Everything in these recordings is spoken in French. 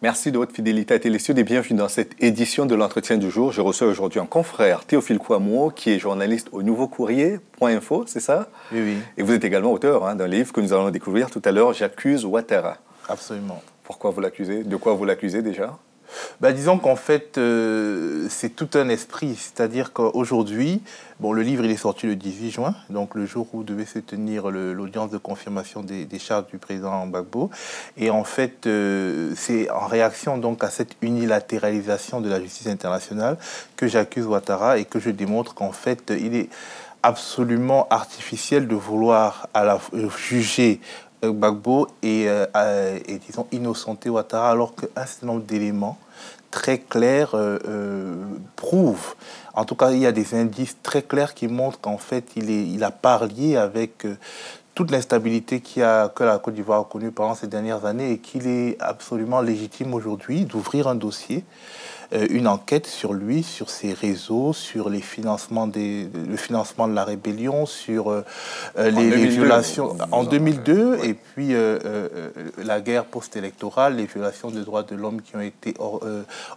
Merci de votre fidélité à Télésud et bienvenue dans cette édition de l'entretien du jour. Je reçois aujourd'hui un confrère, Théophile Kouamouo, qui est journaliste au Nouveau Courrier.info, c'est ça? Oui, oui. Et vous êtes également auteur d'un livre que nous allons découvrir tout à l'heure, J'accuse Ouattara. Absolument. Pourquoi vous l'accusez? De quoi vous l'accusez déjà? Disons qu'en fait, c'est tout un esprit. C'est-à-dire qu'aujourd'hui, le livre il est sorti le 18 juin, donc le jour où devait se tenir l'audience de confirmation des charges du président Gbagbo. Et en fait, c'est en réaction donc à cette unilatéralisation de la justice internationale que j'accuse Ouattara et que je démontre qu'en fait, il est absolument artificiel de vouloir juger Gbagbo et disons, innocenter Ouattara, alors qu'un certain nombre d'éléments très clairs prouvent, en tout cas il y a des indices très clairs qui montrent qu'en fait il a parlé avec toute l'instabilité que la Côte d'Ivoire a connue pendant ces dernières années et qu'il est absolument légitime aujourd'hui d'ouvrir un dossier, une enquête sur lui, sur ses réseaux, sur le financement de la rébellion, sur les violations en 2002 et puis la guerre post-électorale, les violations des droits de l'homme qui ont été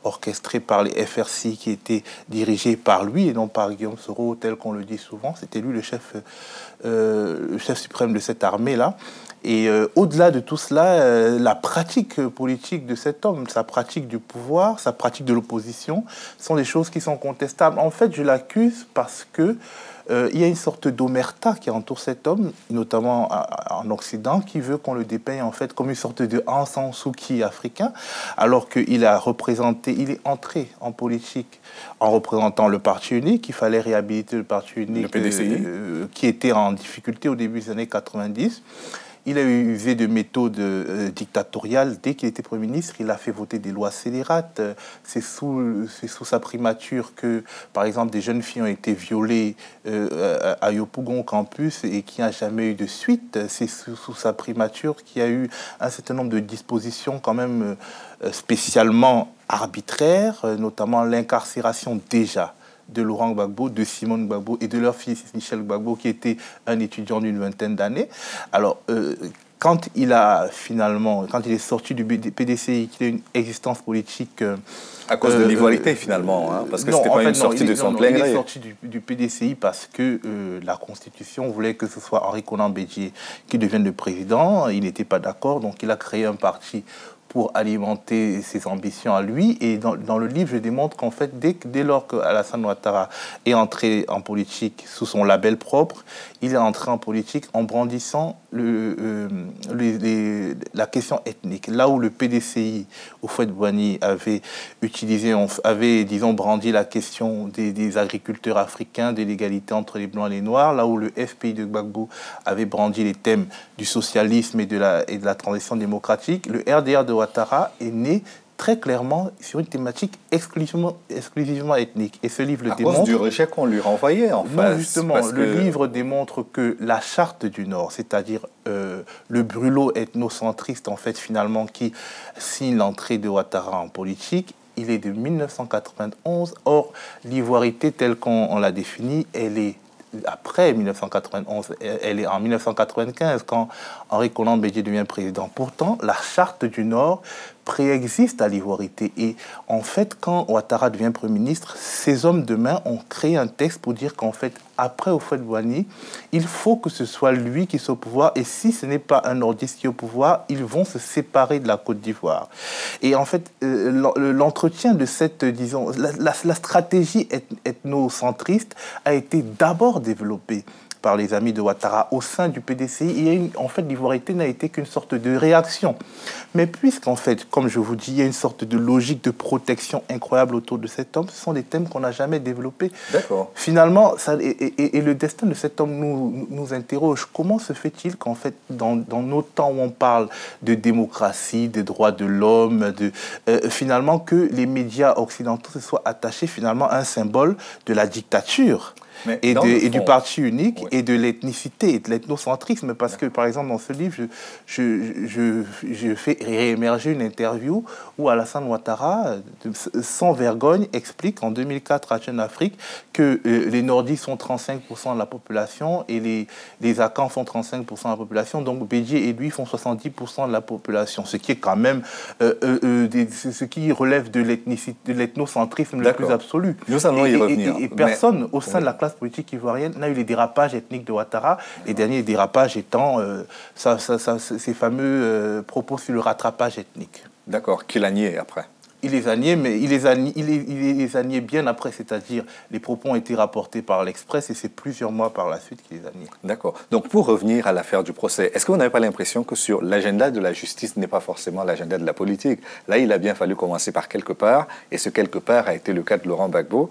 orchestrées par les FRC qui étaient dirigés par lui et non par Guillaume Soro tel qu'on le dit souvent. C'était lui le chef suprême de cette armée-là. Et au-delà de tout cela, la pratique politique de cet homme, sa pratique du pouvoir, sa pratique de l'opposition, sont des choses qui sont contestables. En fait, je l'accuse parce que il y a une sorte d'omerta qui entoure cet homme, notamment en Occident, qui veut qu'on le dépeigne en fait comme une sorte de Aung San Suu Kyi africain, alors qu'il est entré en politique en représentant le Parti unique. Il fallait réhabiliter le Parti unique, le PDCI, qui était en difficulté au début des années 90. Il a usé de méthodes dictatoriales. Dès qu'il était Premier ministre, il a fait voter des lois scélérates. C'est sous sa primature que, par exemple, des jeunes filles ont été violées à Yopougon campus et qui n'a jamais eu de suite. C'est sous sa primature qu'il y a eu un certain nombre de dispositions quand même spécialement arbitraires, notamment l'incarcération déjà de Laurent Gbagbo, de Simone Gbagbo et de leur fils Michel Gbagbo, qui était un étudiant d'une vingtaine d'années. Alors, quand il est sorti du PDCI, qu'il a une existence politique... à cause de l'ivoirité, finalement, parce que c'était pas une sortie de son plein gré. Il est sorti du PDCI parce que la Constitution voulait que ce soit Henri Konan Bédié qui devienne le président. Il n'était pas d'accord, donc il a créé un parti pour alimenter ses ambitions à lui. Et dans le livre, je démontre qu'en fait, dès lors qu'Alassane Ouattara est entré en politique sous son label propre, il est entré en politique en brandissant la question ethnique. Là où le PDCI, Houphouët-Boigny, avait disons, brandi la question des agriculteurs africains, de l'égalité entre les Blancs et les Noirs, là où le FPI de Gbagbo avait brandi les thèmes du socialisme et de la transition démocratique, le RDR de Ouattara est né très clairement sur une thématique exclusivement ethnique. Et ce livre le démontre... À cause du rejet qu'on lui renvoyait, en fait. Non, justement, livre démontre que la charte du Nord, c'est-à-dire le brûlot ethnocentriste, en fait, finalement, qui signe l'entrée de Ouattara en politique, il est de 1991. Or, l'ivoirité, telle qu'on l'a définie, elle est après 1991, elle est en 1995 quand Henri Konan Bédié devient président. Pourtant, la charte du Nord préexiste à l'ivoirité. Et en fait, quand Ouattara devient Premier ministre, ces hommes de main ont créé un texte pour dire qu'en fait, après Houphouët-Boigny, il faut que ce soit lui qui soit au pouvoir. Et si ce n'est pas un nordiste qui est au pouvoir, ils vont se séparer de la Côte d'Ivoire. Et en fait, l'entretien de cette, disons, la stratégie ethnocentriste a été d'abord développée par les amis de Ouattara au sein du PDCI. Et en fait, l'ivoirité n'a été qu'une sorte de réaction. Mais puisqu'en fait, comme je vous dis, il y a une sorte de logique de protection incroyable autour de cet homme, ce sont des thèmes qu'on n'a jamais développés. D'accord. Finalement, et le destin de cet homme nous interroge. Comment se fait-il qu'en fait, dans nos temps où on parle de démocratie, des droits de l'homme, finalement, que les médias occidentaux se soient attachés finalement à un symbole de la dictature? et du parti unique et de l'ethnicité et de l'ethnocentrisme. Parce que, par exemple, dans ce livre, je fais réémerger une interview où Alassane Ouattara, sans vergogne, explique en 2004 à Jeune Afrique que les Nordistes sont 35% de la population et les Akans sont 35% de la population. Donc Bédié et lui font 70% de la population, ce qui est quand même ce qui relève de l'ethnocentrisme le plus absolu. Nous allons y revenir. Et personne au sein de la classe politique ivoirienne n'a eu les dérapages ethniques de Ouattara, les derniers dérapages étant ces fameux propos sur le rattrapage ethnique. D'accord, qu'il a nié après. Il les a niés, mais il les a niés bien après, c'est-à-dire les propos ont été rapportés par l'Express et c'est plusieurs mois par la suite qu'il les a niés. D'accord. Donc pour revenir à l'affaire du procès, est-ce que vous n'avez pas l'impression que sur l'agenda de la justice n'est pas forcément l'agenda de la politique? Là, il a bien fallu commencer par quelque part, et ce quelque part a été le cas de Laurent Gbagbo.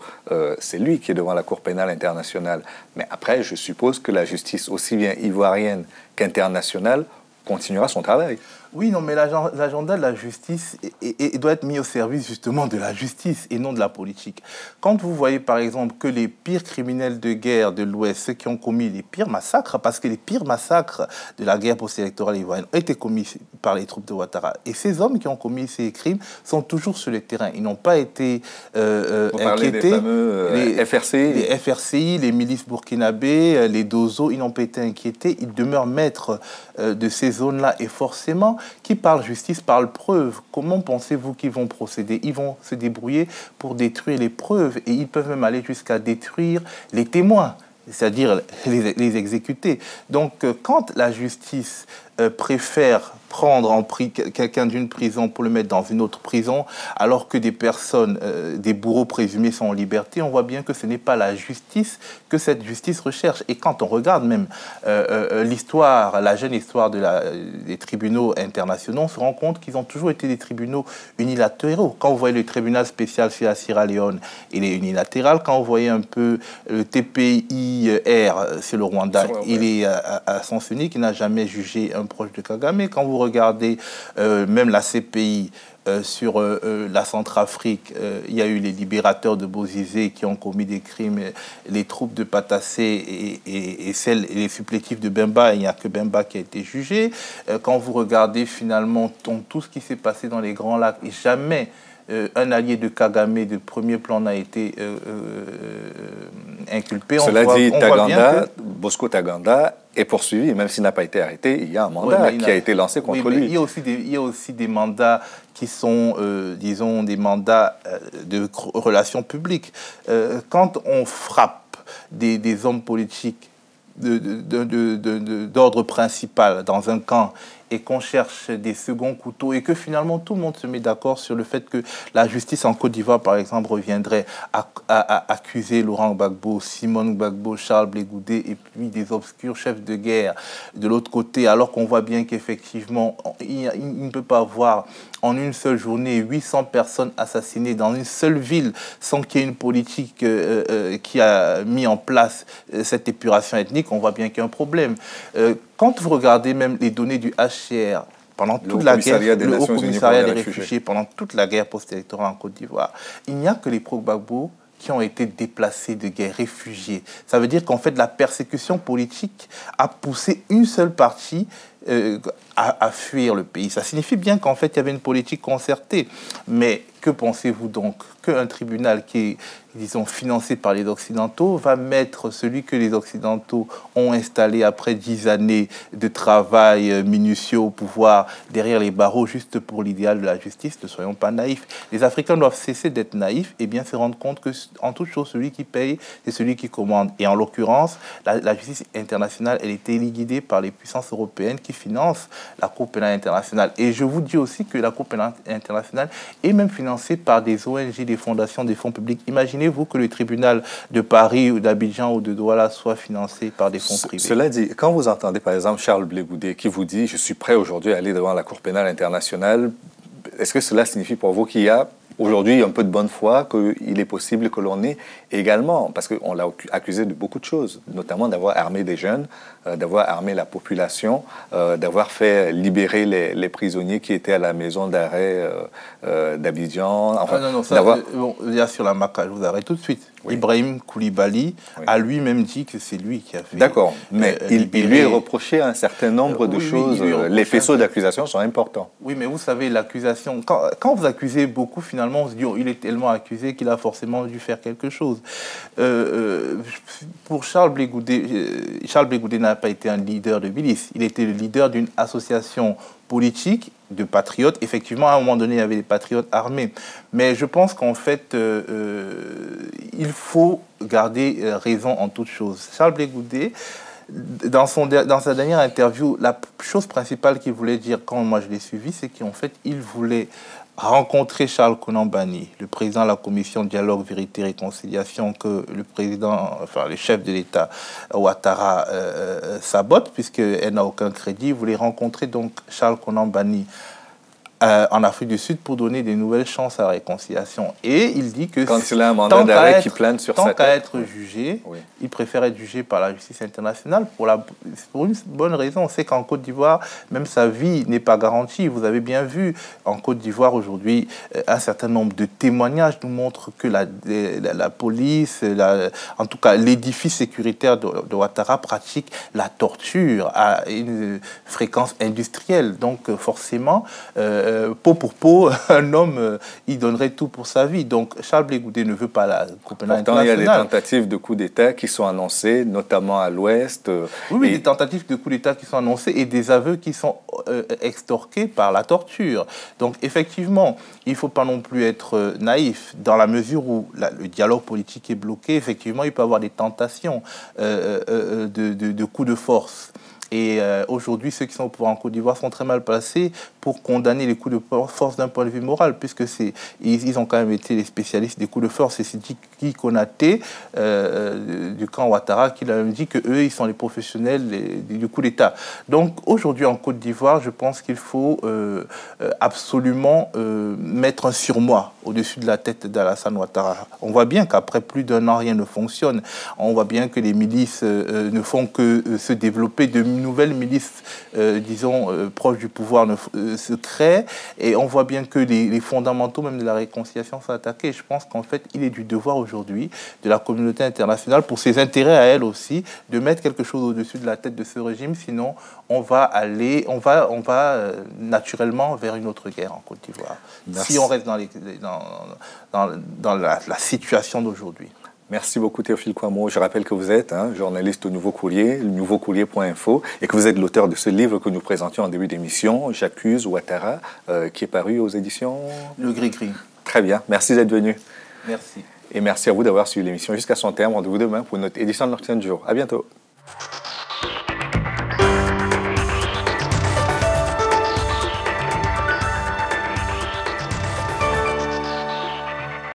C'est lui qui est devant la Cour pénale internationale. Mais après, je suppose que la justice, aussi bien ivoirienne qu'internationale, continuera son travail. Oui, non, mais l'agenda de la justice doit être mis au service justement de la justice et non de la politique. Quand vous voyez par exemple que les pires criminels de guerre de l'Ouest, ceux qui ont commis les pires massacres, parce que les pires massacres de la guerre post-électorale ivoirienne ont été commis par les troupes de Ouattara. Et ces hommes qui ont commis ces crimes sont toujours sur le terrain. Ils n'ont pas été vous parlez des fameux FRCI. Les FRCI, les milices burkinabés, les Dozo, ils n'ont pas été inquiétés. Ils demeurent maîtres de ces zones-là. Et forcément, qui parle justice parle preuve. Comment pensez-vous qu'ils vont procéder? Ils vont se débrouiller pour détruire les preuves et ils peuvent même aller jusqu'à détruire les témoins, c'est-à-dire les exécuter. Donc, quand la justice préfère prendre quelqu'un d'une prison pour le mettre dans une autre prison, alors que des personnes, des bourreaux présumés sont en liberté, on voit bien que ce n'est pas la justice que cette justice recherche. Et quand on regarde même l'histoire, la jeune histoire des tribunaux internationaux, on se rend compte qu'ils ont toujours été des tribunaux unilatéraux. Quand vous voyez le tribunal spécial sur la Sierra Leone, il est unilatéral. Quand vous voyez un peu le TPIR sur le Rwanda, il est à sens unique, il n'a jamais jugé un proche de Kagame. Quand vous regardez même la CPI sur la Centrafrique, il y a eu les libérateurs de Bozizé qui ont commis des crimes, les troupes de Patassé et les supplétifs de Bemba, il n'y a que Bemba qui a été jugé. Quand vous regardez finalement tout ce qui s'est passé dans les Grands Lacs, et jamais un allié de Kagame de premier plan n'a été inculpé. Cela dit, Bosco Taganda est poursuivi, même s'il n'a pas été arrêté, il y a un mandat qui a été lancé contre lui. Il y a aussi des mandats qui sont, disons, des mandats de relations publiques. Quand on frappe des hommes politiques d'ordre principal dans un camp et qu'on cherche des seconds couteaux et que finalement tout le monde se met d'accord sur le fait que la justice en Côte d'Ivoire, par exemple, reviendrait à accuser Laurent Gbagbo, Simone Gbagbo, Charles Blé Goudé et puis des obscurs chefs de guerre de l'autre côté, alors qu'on voit bien qu'effectivement, il ne peut pas avoir en une seule journée 800 personnes assassinées dans une seule ville sans qu'il y ait une politique qui a mis en place cette épuration ethnique. On voit bien qu'il y a un problème. Quand vous regardez même les données du HCR, pendant toute la guerre, le Haut Commissariat des réfugiés, pendant toute la guerre post-électorale en Côte d'Ivoire, il n'y a que les pro-Gbagbo qui ont été déplacés de guerre, réfugiés. Ça veut dire qu'en fait, la persécution politique a poussé une seule partie à fuir le pays. Ça signifie bien qu'en fait, il y avait une politique concertée. Mais que pensez-vous donc qu'un tribunal qui est, disons, financé par les Occidentaux va mettre celui que les Occidentaux ont installé après 10 années de travail minutieux au pouvoir derrière les barreaux juste pour l'idéal de la justice? Ne soyons pas naïfs. Les Africains doivent cesser d'être naïfs et bien se rendre compte que, en toute chose, celui qui paye, c'est celui qui commande. Et en l'occurrence, la justice internationale, elle est téléguidée par les puissances européennes qui financent la Cour pénale internationale. Et je vous dis aussi que la Cour pénale internationale est même financée par des ONG, des fondations, des fonds publics. Imaginez-vous que le tribunal de Paris ou d'Abidjan ou de Douala soit financé par des fonds privés. Cela dit, quand vous entendez par exemple Charles Blé Goudé qui vous dit « je suis prêt aujourd'hui à aller devant la Cour pénale internationale », est-ce que cela signifie pour vous qu'il y a aujourd'hui un peu de bonne foi qu'il est possible que l'on ait également, parce qu'on l'a accusé de beaucoup de choses, notamment d'avoir armé des jeunes, d'avoir armé la population, d'avoir fait libérer les prisonniers qui étaient à la maison d'arrêt d'Abidjan. Enfin, non, ça, bon, là, sur la Maca, je vous arrête tout de suite. Oui. Ibrahim Koulibaly a lui-même dit que c'est lui qui a fait... D'accord, mais il lui est reproché un certain nombre de choses. Les faisceaux d'accusation sont importants. Oui, mais vous savez, l'accusation... Quand vous accusez beaucoup, finalement, on se dit, oh, il est tellement accusé qu'il a forcément dû faire quelque chose. Pour Charles Blé Goudé n'a pas été un leader de milice. Il était le leader d'une association politique de patriotes. Effectivement, à un moment donné, il y avait des patriotes armés. Mais je pense qu'en fait, il faut garder raison en toute chose. Charles Blé Goudé, dans sa dernière interview, la chose principale qu'il voulait dire, quand moi je l'ai suivi, c'est qu'en fait, il voulait rencontrer Charles Konan Banny, le président de la commission Dialogue, Vérité, Réconciliation, que le président, enfin le chef de l'État, Ouattara, sabote, puisqu'elle n'a aucun crédit. Il voulait rencontrer donc Charles Konan Banny en Afrique du Sud pour donner des nouvelles chances à la réconcilisation. Et il dit que quand il a un mandat d'arrêt qui plane sur sa tête, tant qu'à être jugé, il préfère être jugé par la justice internationale pour une bonne raison. On sait qu'en Côte d'Ivoire, même sa vie n'est pas garantie. Vous avez bien vu, en Côte d'Ivoire aujourd'hui, un certain nombre de témoignages nous montrent que la police, en tout cas l'édifice sécuritaire de Ouattara pratique la torture à une fréquence industrielle. Donc forcément, peau pour peau, un homme, il donnerait tout pour sa vie. Donc, Charles Blé Goudé ne veut pas la Copenhague internationale. Pourtant, il y a des tentatives de coup d'État qui sont annoncées, notamment à l'Ouest. Oui, des tentatives de coup d'État qui sont annoncées et des aveux qui sont extorqués par la torture. Donc, effectivement, il ne faut pas non plus être naïf. Dans la mesure où le dialogue politique est bloqué, effectivement, il peut y avoir des tentations de coups de force. Et aujourd'hui, ceux qui sont au pouvoir en Côte d'Ivoire sont très mal placés pour condamner les coups de force d'un point de vue moral, puisque ils ont quand même été les spécialistes des coups de force. Et c'est Diki Konaté du camp Ouattara qui a dit qu'eux, ils sont les professionnels du coup d'État. Donc aujourd'hui, en Côte d'Ivoire, je pense qu'il faut absolument mettre un surmoi au-dessus de la tête d'Alassane Ouattara. On voit bien qu'après plus d'un an, rien ne fonctionne. On voit bien que les milices ne font que se développer. De nouvelles milices, disons, proches du pouvoir se créent. Et on voit bien que les fondamentaux même de la réconciliation sont attaqués. Je pense qu'en fait, il est du devoir aujourd'hui de la communauté internationale, pour ses intérêts à elle aussi, de mettre quelque chose au-dessus de la tête de ce régime. Sinon, on va naturellement vers une autre guerre en Côte d'Ivoire. Si on reste dans la situation d'aujourd'hui. Merci beaucoup Théophile Kouamouo. Je rappelle que vous êtes journaliste au Nouveau Courrier, le nouveaucourrier.info, et que vous êtes l'auteur de ce livre que nous présentions en début d'émission, J'accuse Ouattara, qui est paru aux éditions... Le Gris-Gris. Très bien. Merci d'être venu. Merci. Et merci à vous d'avoir suivi l'émission jusqu'à son terme. Rendez-vous demain pour une autre édition de l'Entretien du jour. À bientôt.